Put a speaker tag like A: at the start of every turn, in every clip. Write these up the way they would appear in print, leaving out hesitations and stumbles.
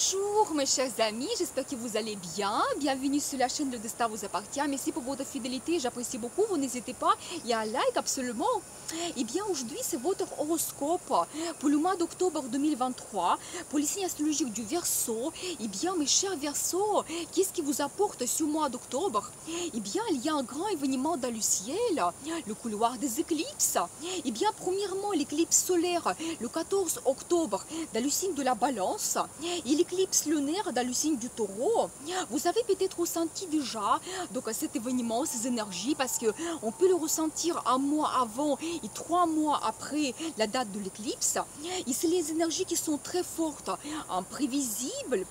A: Bonjour mes chers amis, j'espère que vous allez bien. Bienvenue sur la chaîne Le Destin vous appartient. Merci pour votre fidélité, j'apprécie beaucoup. Vous n'hésitez pas, il y a un like absolument. Et bien aujourd'hui c'est votre horoscope pour le mois d'octobre 2023, pour les signes astrologiques du Verseau. Et bien mes chers Verseaux, qu'est-ce qui vous apporte ce mois d'octobre? Et bien il y a un grand événement dans le ciel, le couloir des éclipses. Et bien premièrement l'éclipse solaire le 14 octobre dans le signe de la Balance. Et l'éclipse lunaire dans le signe du Taureau. Vous avez peut-être ressenti déjà donc cet événement, ces énergies, parce qu'on peut le ressentir un mois avant et 3 mois après la date de l'éclipse. Et c'est les énergies qui sont très fortes, imprévisibles.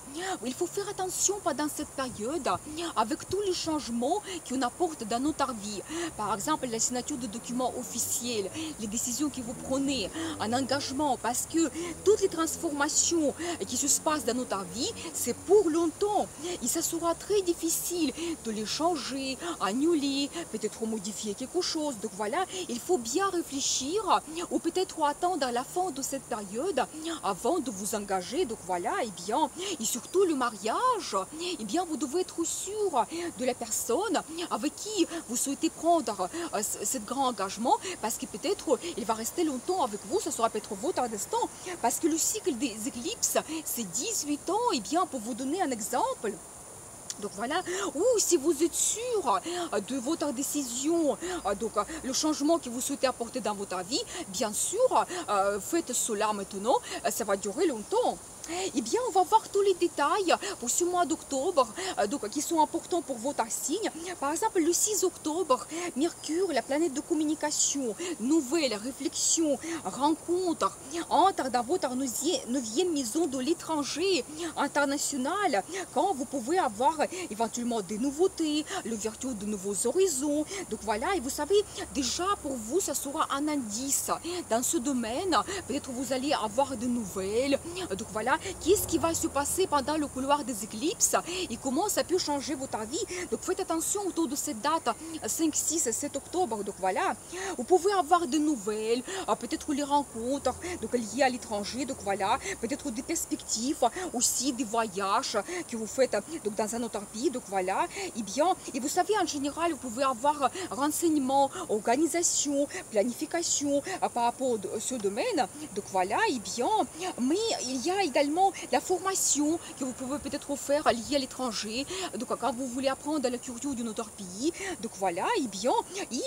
A: Il faut faire attention pendant cette période avec tous les changements qu'on apporte dans notre vie. Par exemple, la signature de documents officiels, les décisions que vous prenez, un engagement, parce que toutes les transformations qui se passent dans notre vie, c'est pour longtemps. Et ça sera très difficile de les changer, annuler, peut-être modifier quelque chose. Donc voilà, il faut bien réfléchir ou peut-être attendre la fin de cette période avant de vous engager. Donc voilà, et surtout le mariage, vous devez être sûr de la personne avec qui vous souhaitez prendre ce grand engagement, parce que peut-être il va rester longtemps avec vous, ça sera peut-être votre destin, parce que le cycle des éclipses, c'est 18 ans, pour vous donner un exemple. Donc voilà, ou si vous êtes sûr de votre décision, donc le changement que vous souhaitez apporter dans votre vie, bien sûr, faites cela maintenant, ça va durer longtemps. On va voir tous les détails pour ce mois d'octobre, qui sont importants pour votre signe. Par exemple, le 6 octobre, Mercure, la planète de communication, nouvelles, réflexions, rencontres, entre dans votre 9e maison de l'étranger international, quand vous pouvez avoir éventuellement des nouveautés, l'ouverture de nouveaux horizons. Donc voilà, et vous savez, déjà pour vous, ça sera un indice dans ce domaine. Peut-être vous allez avoir de nouvelles. Donc voilà, qu'est-ce qui va se passer pendant le couloir des éclipses et comment ça peut changer votre vie. Donc faites attention autour de cette date, 5, 6, 7 octobre. Donc voilà, vous pouvez avoir de nouvelles, peut-être les rencontres donc liées à l'étranger. Donc voilà, peut-être des perspectives aussi, des voyages que vous faites donc dans un autre pays. Donc voilà, et vous savez, en général, vous pouvez avoir renseignements, organisation, planification par rapport à ce domaine. Donc voilà, mais il y a également la formation que vous pouvez peut-être faire liée à l'étranger. Donc quand vous voulez apprendre la culture d'un autre pays. Donc voilà, et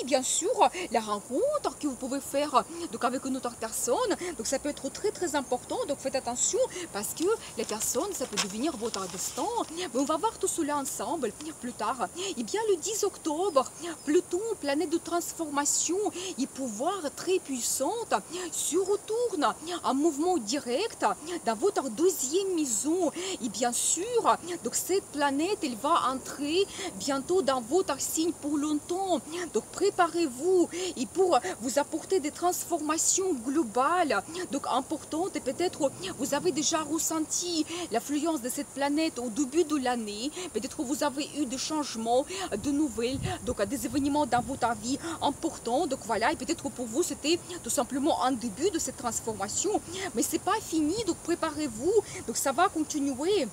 A: bien sûr la rencontre que vous pouvez faire donc avec une autre personne. Donc ça peut être très très important. Donc faites attention, parce que les personnes, ça peut devenir votre destin. Mais on va voir tout cela ensemble plus tard. Le 10 octobre, Pluton, planète de transformation et pouvoir très puissante, se retourne en mouvement direct dans votre 2e maison. Et bien sûr, donc cette planète, elle va entrer bientôt dans votre signe pour longtemps. Donc préparez-vous et pour vous apporter des transformations globales, donc importantes. Et peut-être vous avez déjà ressenti l'influence de cette planète au début de l'année. Peut-être vous avez eu des changements, de nouvelles, donc des événements dans votre vie importants. Donc voilà, et peut-être pour vous c'était tout simplement un début de cette transformation, mais c'est pas fini. Donc préparez-vous, donc ça va continuer.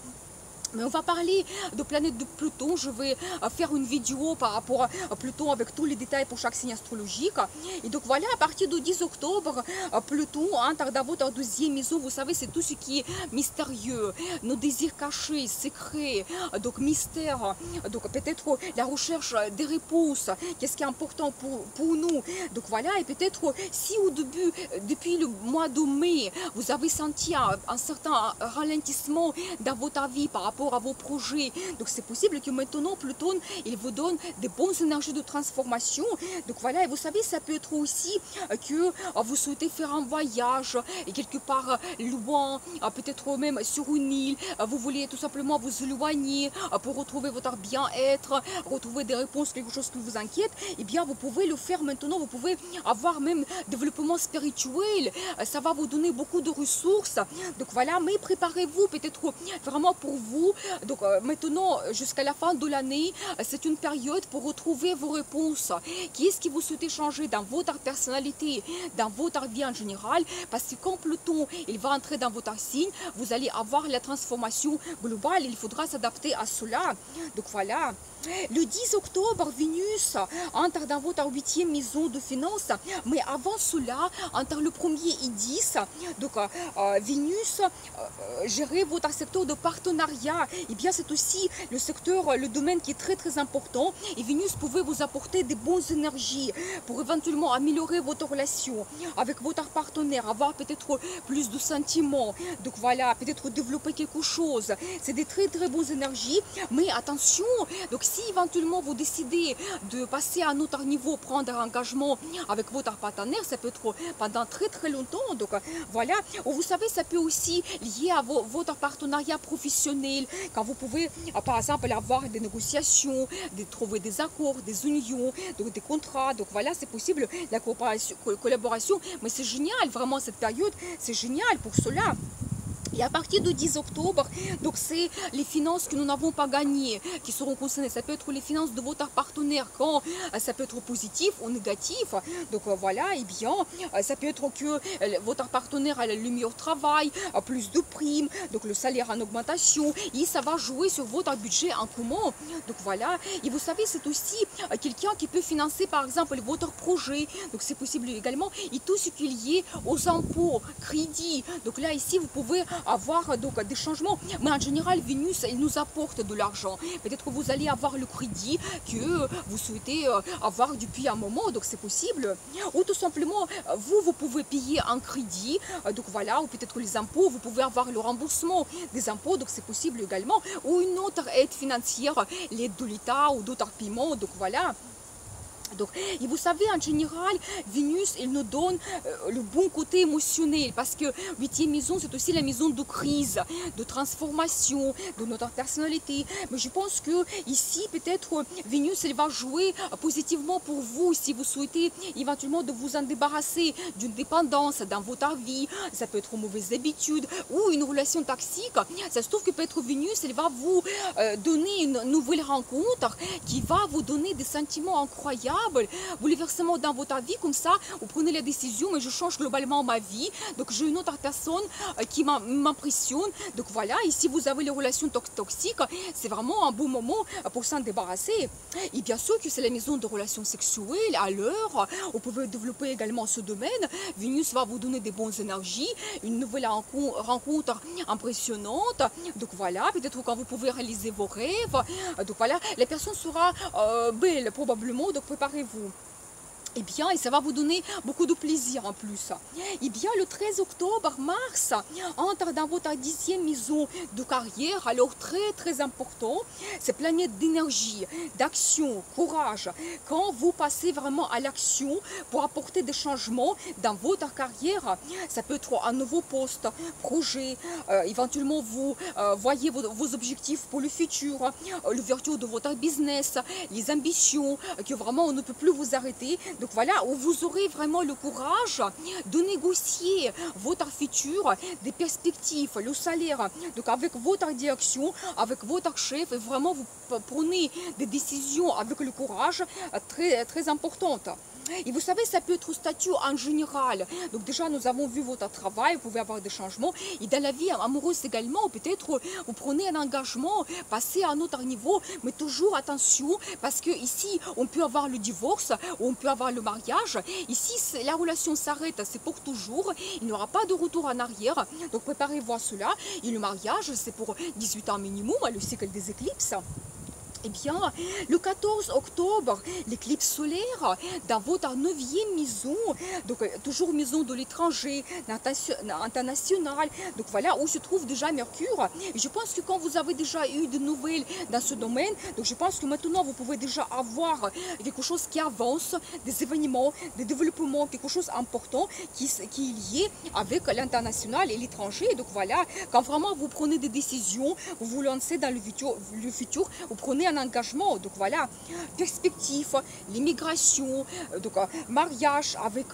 A: Mais on va parler de planète de Pluton. Je vais faire une vidéo par rapport à Pluton avec tous les détails pour chaque signe astrologique. Et donc voilà, à partir du 10 octobre, Pluton entre dans votre 2e maison. Vous savez, c'est tout ce qui est mystérieux, nos désirs cachés, secrets, donc mystère, donc peut-être la recherche des réponses, qu'est-ce qui est important pour nous. Donc voilà, et peut-être si au début, depuis le mois de mai, vous avez senti un certain ralentissement dans votre vie par rapport à vos projets. Donc c'est possible que maintenant Pluton, il vous donne des bonnes énergies de transformation. Donc voilà, et vous savez, ça peut être aussi que vous souhaitez faire un voyage et quelque part loin, peut-être même sur une île, vous voulez tout simplement vous éloigner pour retrouver votre bien-être, retrouver des réponses, quelque chose qui vous inquiète. Vous pouvez le faire maintenant. Vous pouvez avoir même développement spirituel, ça va vous donner beaucoup de ressources. Donc voilà, mais préparez-vous peut-être vraiment pour vous vous. Donc maintenant, jusqu'à la fin de l'année, c'est une période pour retrouver vos réponses. Qu'est-ce que vous souhaitez changer dans votre personnalité, dans votre vie en général? Parce que quand Pluton il va entrer dans votre signe, vous allez avoir la transformation globale. Il faudra s'adapter à cela. Donc voilà. Le 10 octobre, Vénus entre dans votre 8e maison de finances. Mais avant cela, entre le 1er et 10, donc Vénus gérer votre secteur de partenariat. Et bien c'est aussi le secteur, le domaine qui est très important. Et Vénus pouvait vous apporter des bonnes énergies pour éventuellement améliorer votre relation avec votre partenaire, avoir peut-être plus de sentiments. Donc voilà, peut-être développer quelque chose. C'est des très bonnes énergies. Mais attention, donc si éventuellement vous décidez de passer à un autre niveau, prendre un engagement avec votre partenaire, ça peut être pendant très longtemps. Donc voilà, ou vous savez, ça peut aussi lier à votre partenariat professionnel, quand vous pouvez par exemple avoir des négociations, trouver des accords, des unions, donc des contrats. Donc voilà, c'est possible la collaboration, mais c'est génial, vraiment cette période, c'est génial pour cela. Et à partir du 10 octobre, donc c'est les finances que nous n'avons pas gagnées qui seront concernées. Ça peut être les finances de votre partenaire quand ça peut être positif ou négatif. Donc voilà, et bien ça peut être que votre partenaire a le meilleur travail, a plus de primes, donc le salaire en augmentation, et ça va jouer sur votre budget en commun. Donc voilà, et vous savez, c'est aussi quelqu'un qui peut financer par exemple votre projet. Donc c'est possible également, et tout ce qui est lié aux impôts, crédits. Donc là ici vous pouvez avoir donc des changements, mais en général Vénus il nous apporte de l'argent. Peut-être que vous allez avoir le crédit que vous souhaitez avoir depuis un moment, donc c'est possible. Ou tout simplement vous pouvez payer un crédit, donc voilà, ou peut-être les impôts, vous pouvez avoir le remboursement des impôts, donc c'est possible également, ou une autre aide financière, l'aide de l'État ou d'autres paiements, donc voilà. Donc, et vous savez, en général, Vénus, il nous donne le bon côté émotionnel, parce que 8e maison, c'est aussi la maison de crise, de transformation, de notre personnalité. Mais je pense que ici, peut-être, Vénus, elle va jouer positivement pour vous, si vous souhaitez éventuellement de vous en débarrasser d'une dépendance dans votre vie. Ça peut être une mauvaise habitude ou une relation toxique. Ça se trouve que peut-être Vénus, elle va vous donner une nouvelle rencontre qui va vous donner des sentiments incroyables, bouleversement dans votre vie. Comme ça vous prenez la décision, mais je change globalement ma vie, donc j'ai une autre personne qui m'impressionne. Donc voilà, et si vous avez les relations toxiques, c'est vraiment un bon moment pour s'en débarrasser. Et bien sûr que c'est la maison de relations sexuelles. À l'heure, vous pouvez développer également ce domaine. Vénus va vous donner des bonnes énergies, une nouvelle rencontre impressionnante. Donc voilà, peut-être quand vous pouvez réaliser vos rêves. Donc voilà, la personne sera belle probablement, donc préparez-vous. Eh bien, et ça va vous donner beaucoup de plaisir en plus. Eh bien, le 13 octobre, Mars entre dans votre 10e maison de carrière. Alors, très important, c'est planète d'énergie, d'action, courage. Quand vous passez vraiment à l'action pour apporter des changements dans votre carrière, ça peut être un nouveau poste, projet, éventuellement vous voyez vos objectifs pour le futur, l'ouverture de votre business, les ambitions, que vraiment on ne peut plus vous arrêter. Donc voilà, où vous aurez vraiment le courage de négocier votre futur, des perspectives, le salaire, donc avec votre direction, avec votre chef, et vraiment vous prenez des décisions avec le courage très importantes. Et vous savez, ça peut être statut en général. Donc déjà, nous avons vu votre travail, vous pouvez avoir des changements. Et dans la vie amoureuse également, peut-être vous prenez un engagement, passez à un autre niveau, mais toujours attention, parce que ici, on peut avoir le divorce, ou on peut avoir le mariage. Ici, la relation s'arrête, c'est pour toujours. Il n'y aura pas de retour en arrière. Donc préparez-vous à cela. Et le mariage, c'est pour 18 ans minimum, le cycle des éclipses. Eh bien, le 14 octobre, l'éclipse solaire dans votre 9e maison, donc toujours maison de l'étranger, international, donc voilà, où se trouve déjà Mercure. Et je pense que quand vous avez déjà eu des nouvelles dans ce domaine, donc je pense que maintenant vous pouvez déjà avoir quelque chose qui avance, des événements, des développements, quelque chose d'important qui est lié avec l'international et l'étranger. Donc voilà, quand vraiment vous prenez des décisions, vous vous lancez dans le futur, vous prenez un engagement, donc voilà, perspective, l'immigration, donc mariage avec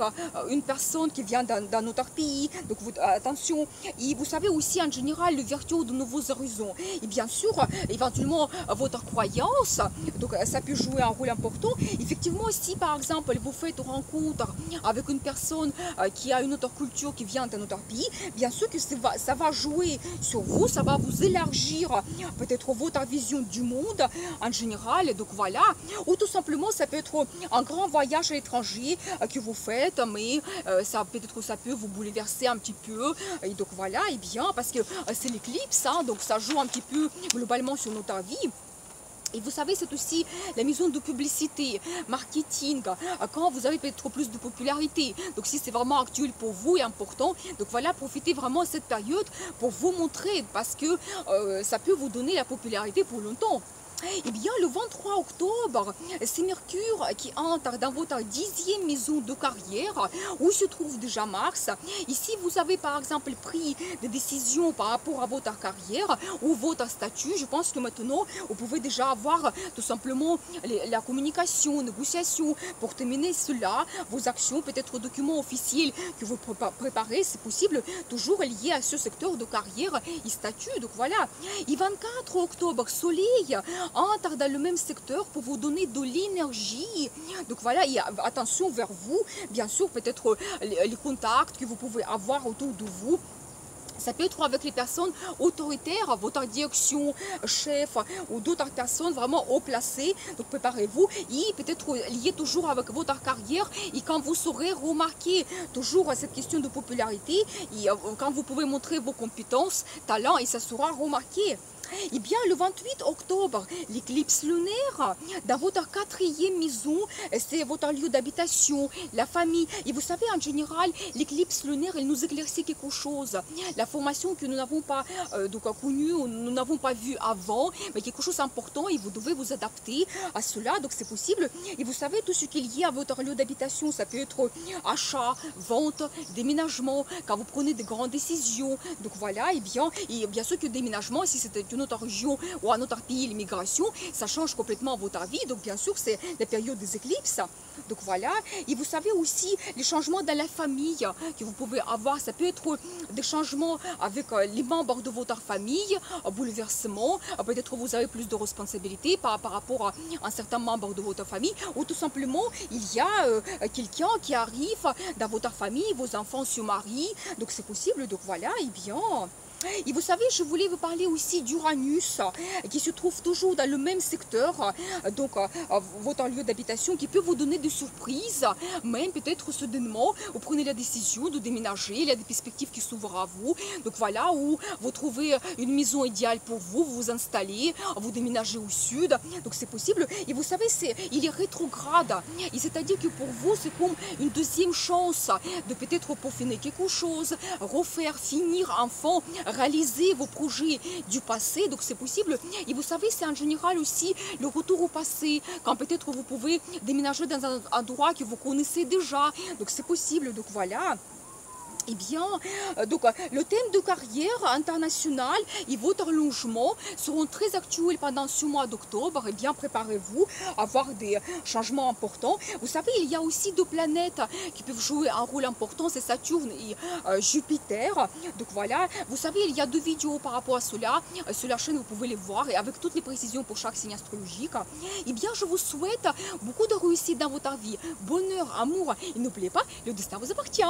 A: une personne qui vient d'un autre pays, donc attention, et vous savez aussi en général l'ouverture de nouveaux horizons, et bien sûr, éventuellement votre croyance, donc ça peut jouer un rôle important. Effectivement, si par exemple vous faites une rencontre avec une personne qui a une autre culture, qui vient d'un autre pays, bien sûr que ça va jouer sur vous, ça va vous élargir peut-être votre vision du monde en général, donc voilà, ou tout simplement ça peut être un grand voyage à l'étranger que vous faites, mais ça peut-être ça peut vous bouleverser un petit peu, et donc voilà, et bien parce que c'est l'éclipse, hein, donc ça joue un petit peu globalement sur notre vie. Et vous savez, c'est aussi la maison de publicité, marketing, quand vous avez peut-être plus de popularité. Donc si c'est vraiment actuel pour vous et important, donc voilà, profitez vraiment de cette période pour vous montrer, parce que ça peut vous donner la popularité pour longtemps. Eh bien, le 23 octobre, c'est Mercure qui entre dans votre 10e maison de carrière, où se trouve déjà Mars. Ici, vous avez par exemple pris des décisions par rapport à votre carrière ou votre statut. Je pense que maintenant, vous pouvez déjà avoir tout simplement la communication, négociation pour terminer cela, vos actions, peut-être documents officiels que vous préparez, c'est possible, toujours lié à ce secteur de carrière et statut. Donc voilà. Et 24 octobre, Soleil entre dans le même secteur pour vous donner de l'énergie. Donc voilà, et attention vers vous, bien sûr, peut-être les contacts que vous pouvez avoir autour de vous. Ça peut être avec les personnes autoritaires, votre direction, chef ou d'autres personnes vraiment haut placées. Donc préparez-vous et peut-être lié toujours avec votre carrière. Et quand vous saurez remarquer toujours cette question de popularité, et quand vous pouvez montrer vos compétences, talents, et ça sera remarqué. Eh bien, le 28 octobre, l'éclipse lunaire, dans votre 4e maison, c'est votre lieu d'habitation, la famille. Et vous savez, en général, l'éclipse lunaire, elle nous éclaircit quelque chose. La formation que nous n'avons pas connue, nous n'avons pas vue avant, mais quelque chose d'important, et vous devez vous adapter à cela. Donc, c'est possible. Et vous savez, tout ce qui est lié à votre lieu d'habitation, ça peut être achat, vente, déménagement, quand vous prenez des grandes décisions. Donc, voilà, et bien sûr que déménagement, si c'était une autre région ou un autre pays, l'immigration, ça change complètement votre vie. Donc bien sûr, c'est la période des éclipses. Donc voilà. Et vous savez aussi les changements dans la famille que vous pouvez avoir. Ça peut être des changements avec les membres de votre famille, un bouleversement. Peut-être vous avez plus de responsabilités par rapport à un certain membre de votre famille. Ou tout simplement, il y a quelqu'un qui arrive dans votre famille, vos enfants se marient. Donc c'est possible. Donc voilà, et bien... Et vous savez, je voulais vous parler aussi d'Uranus, qui se trouve toujours dans le même secteur, donc votre lieu d'habitation, qui peut vous donner des surprises, même peut-être soudainement, vous prenez la décision de déménager, il y a des perspectives qui s'ouvrent à vous, donc voilà, où vous trouvez une maison idéale pour vous, vous vous installez, vous déménagez au sud, donc c'est possible. Et vous savez, il est rétrograde, et c'est-à-dire que pour vous, c'est comme une deuxième chance de peut-être peaufiner quelque chose, refaire, finir, enfin, réaliser vos projets du passé, donc c'est possible. Et vous savez, c'est en général aussi le retour au passé, quand peut-être vous pouvez déménager dans un endroit que vous connaissez déjà, donc c'est possible, donc voilà. Eh bien, donc, le thème de carrière internationale et votre logement seront très actuels pendant ce mois d'octobre. Eh bien, préparez-vous à avoir des changements importants. Vous savez, il y a aussi deux planètes qui peuvent jouer un rôle important, c'est Saturne et Jupiter. Donc voilà, vous savez, il y a deux vidéos par rapport à cela. Sur la chaîne, vous pouvez les voir, et avec toutes les précisions pour chaque signe astrologique. Eh bien, je vous souhaite beaucoup de réussite dans votre vie, bonheur, amour, et n'oubliez pas, le destin vous appartient.